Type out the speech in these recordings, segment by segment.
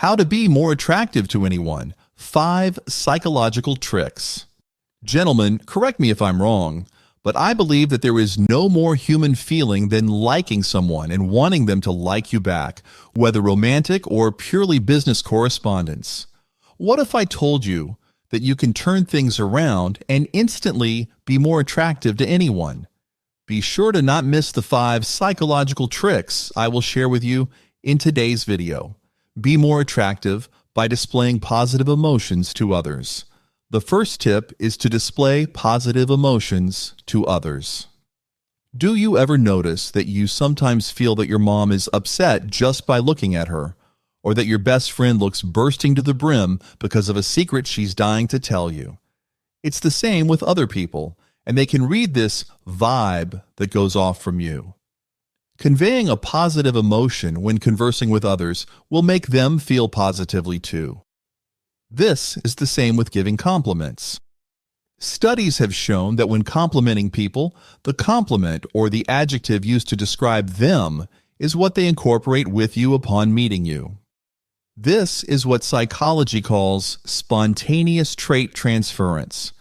How to be more attractive to anyone. 5 psychological tricks. Gentlemen, correct me if I'm wrong, but I believe that there is no more human feeling than liking someone and wanting them to like you back, whether romantic or purely business correspondence. What if I told you that you can turn things around and instantly be more attractive to anyone? Be sure to not miss the 5 psychological tricks I will share with you in today's video. Be more attractive by displaying positive emotions to others. The first tip is to display positive emotions to others. Do you ever notice that you sometimes feel that your mom is upset just by looking at her, or that your best friend looks bursting to the brim because of a secret she's dying to tell you? It's the same with other people, and they can read this vibe that goes off from you. Conveying a positive emotion when conversing with others will make them feel positively too. This is the same with giving compliments. Studies have shown that when complimenting people, the compliment or the adjective used to describe them is what they incorporate with you upon meeting you. This is what psychology calls spontaneous trait transference.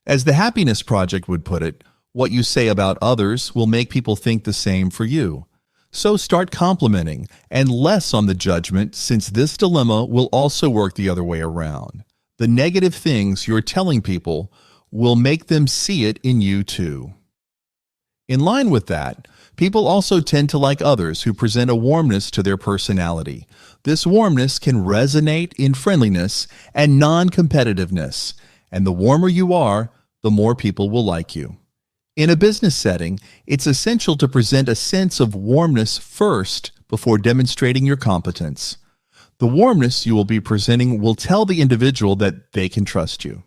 As the Happiness Project would put it, what you say about others will make people think the same for you. So start complimenting and less on the judgment, since this dilemma will also work the other way around. The negative things you're telling people will make them see it in you too. In line with that, people also tend to like others who present a warmness to their personality. This warmness can resonate in friendliness and non-competitiveness, and the warmer you are, the more people will like you. In a business setting, it's essential to present a sense of warmness first before demonstrating your competence. The warmness you will be presenting will tell the individual that they can trust you.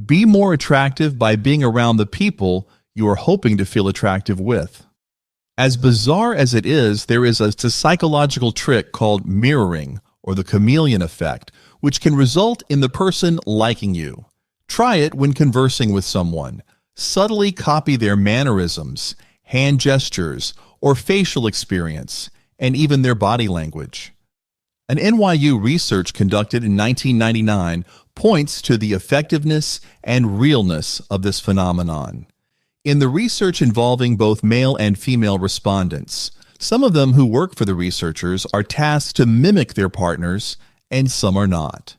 Be more attractive by being around the people you are hoping to feel attractive with. As bizarre as it is, there is a psychological trick called mirroring, or the chameleon effect, which can result in the person liking you. Try it when conversing with someone. Subtly copy their mannerisms, hand gestures, or facial experience, and even their body language. An NYU research conducted in 1999 points to the effectiveness and realness of this phenomenon. In the research involving both male and female respondents, some of them who work for the researchers are tasked to mimic their partners, and some are not.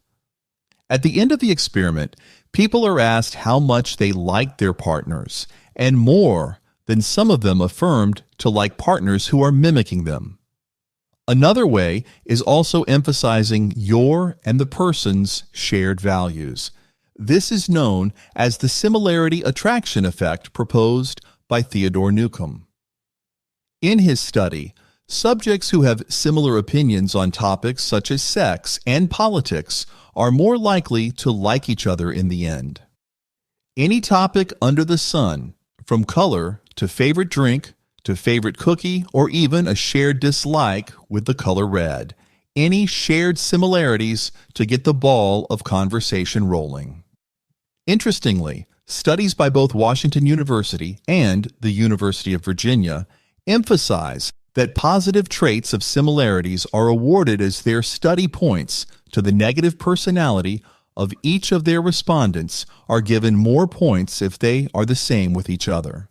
At the end of the experiment, people are asked how much they liked their partners, and more than some of them affirmed to like partners who are mimicking them. Another way is also emphasizing your and the person's shared values. This is known as the similarity attraction effect proposed by Theodore Newcomb. In his study, subjects who have similar opinions on topics such as sex and politics are more likely to like each other in the end. Any topic under the sun, from color to favorite drink to favorite cookie, or even a shared dislike with the color red, any shared similarities to get the ball of conversation rolling. Interestingly, studies by both Washington University and the University of Virginia emphasize that positive traits of similarities are awarded as their study points to the negative personality of each of their respondents are given more points if they are the same with each other.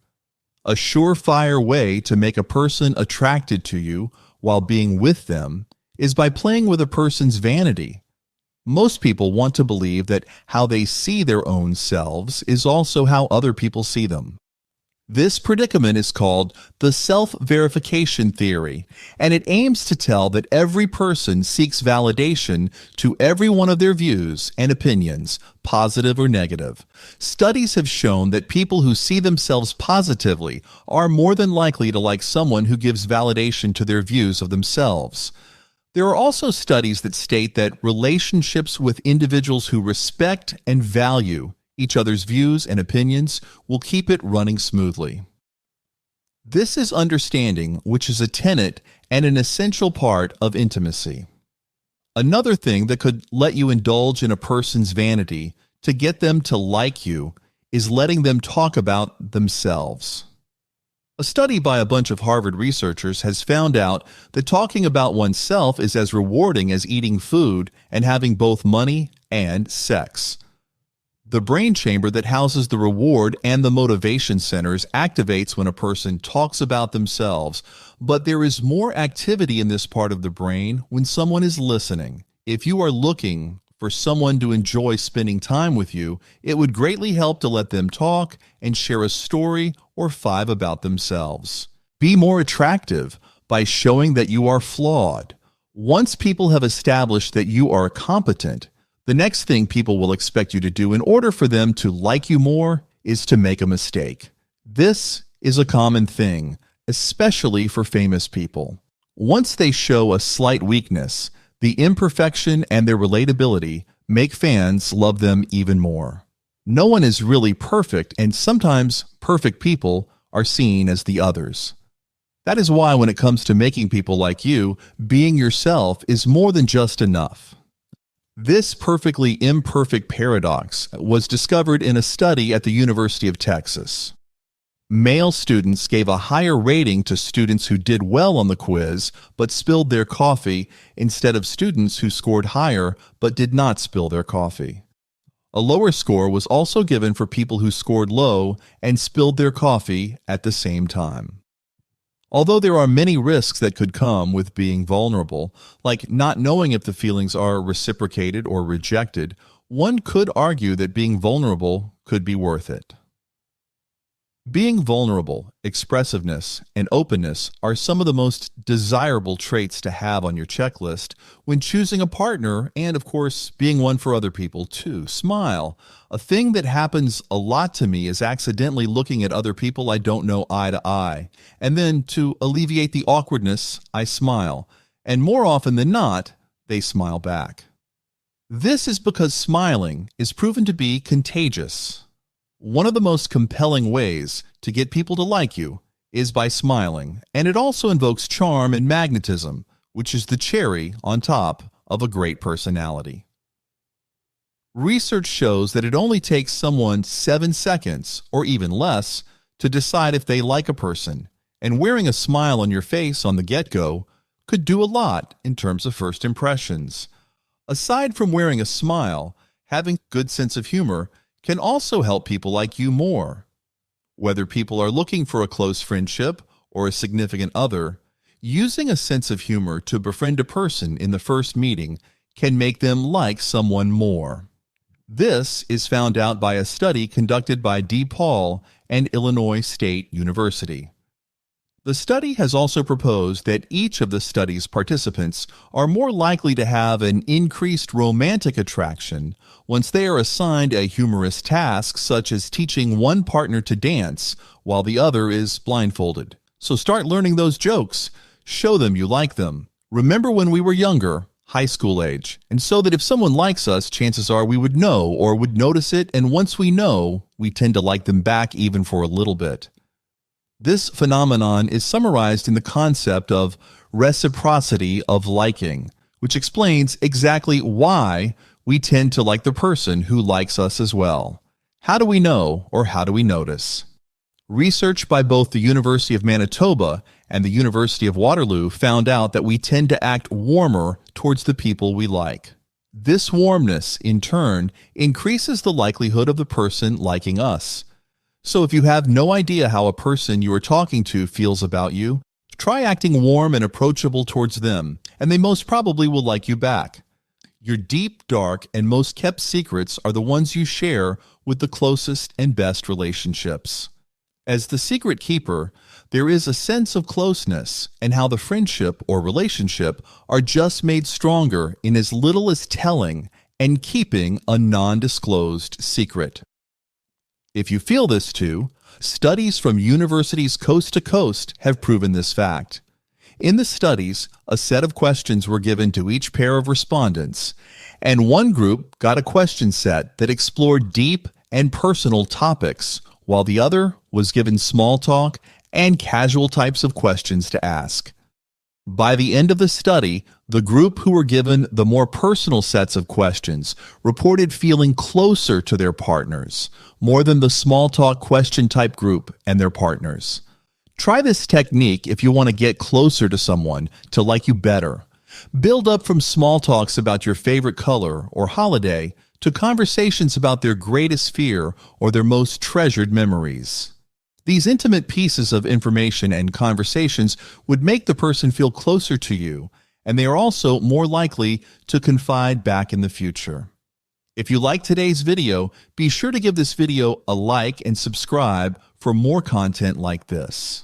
A surefire way to make a person attracted to you while being with them is by playing with a person's vanity. Most people want to believe that how they see their own selves is also how other people see them. This predicament is called the self-verification theory, and it aims to tell that every person seeks validation to every one of their views and opinions, positive or negative. Studies have shown that people who see themselves positively are more than likely to like someone who gives validation to their views of themselves. There are also studies that state that relationships with individuals who respect and value each other's views and opinions will keep it running smoothly. This is understanding, which is a tenet and an essential part of intimacy. Another thing that could let you indulge in a person's vanity to get them to like you is letting them talk about themselves. A study by a bunch of Harvard researchers has found out that talking about oneself is as rewarding as eating food and having both money and sex. The brain chamber that houses the reward and the motivation centers activates when a person talks about themselves, but there is more activity in this part of the brain when someone is listening. If you are looking for someone to enjoy spending time with you, it would greatly help to let them talk and share a story or 5 about themselves. Be more attractive by showing that you are flawed. Once people have established that you are competent, the next thing people will expect you to do in order for them to like you more is to make a mistake. This is a common thing, especially for famous people. Once they show a slight weakness, the imperfection and their relatability make fans love them even more. No one is really perfect, and sometimes perfect people are seen as the others. That is why when it comes to making people like you, being yourself is more than just enough. This perfectly imperfect paradox was discovered in a study at the University of Texas. Male students gave a higher rating to students who did well on the quiz but spilled their coffee instead of students who scored higher but did not spill their coffee. A lower score was also given for people who scored low and spilled their coffee at the same time. Although there are many risks that could come with being vulnerable, like not knowing if the feelings are reciprocated or rejected, one could argue that being vulnerable could be worth it. Being vulnerable, expressiveness, and openness are some of the most desirable traits to have on your checklist when choosing a partner and, of course, being one for other people too. Smile. A thing that happens a lot to me is accidentally looking at other people I don't know eye to eye, and then to alleviate the awkwardness, I smile, and more often than not, they smile back. This is because smiling is proven to be contagious. One of the most compelling ways to get people to like you is by smiling, and it also invokes charm and magnetism, which is the cherry on top of a great personality. Research shows that it only takes someone 7 seconds, or even less, to decide if they like a person, and wearing a smile on your face on the get-go could do a lot in terms of first impressions. Aside from wearing a smile, having a good sense of humor can also help people like you more. Whether people are looking for a close friendship or a significant other, using a sense of humor to befriend a person in the first meeting can make them like someone more. This is found out by a study conducted by DePaul and Illinois State University. The study has also proposed that each of the study's participants are more likely to have an increased romantic attraction once they are assigned a humorous task, such as teaching one partner to dance while the other is blindfolded. So start learning those jokes. Show them you like them. Remember when we were younger, high school age, and so that if someone likes us, chances are we would know or would notice it, and once we know, we tend to like them back even for a little bit. This phenomenon is summarized in the concept of reciprocity of liking, which explains exactly why we tend to like the person who likes us as well. How do we know, or how do we notice? Research by both the University of Manitoba and the University of Waterloo found out that we tend to act warmer towards the people we like. This warmness, in turn, increases the likelihood of the person liking us. So if you have no idea how a person you are talking to feels about you, try acting warm and approachable towards them, and they most probably will like you back. Your deep, dark, and most kept secrets are the ones you share with the closest and best relationships. As the secret keeper, there is a sense of closeness, and how the friendship or relationship are just made stronger in as little as telling and keeping a non-disclosed secret. If you feel this too, studies from universities coast to coast have proven this fact. In the studies, a set of questions were given to each pair of respondents, and one group got a question set that explored deep and personal topics, while the other was given small talk and casual types of questions to ask. By the end of the study, the group who were given the more personal sets of questions reported feeling closer to their partners, more than the small talk question type group and their partners. Try this technique if you want to get closer to someone to like you better. Build up from small talks about your favorite color or holiday to conversations about their greatest fear or their most treasured memories. These intimate pieces of information and conversations would make the person feel closer to you, and they are also more likely to confide back in the future. If you like today's video, be sure to give this video a like and subscribe for more content like this.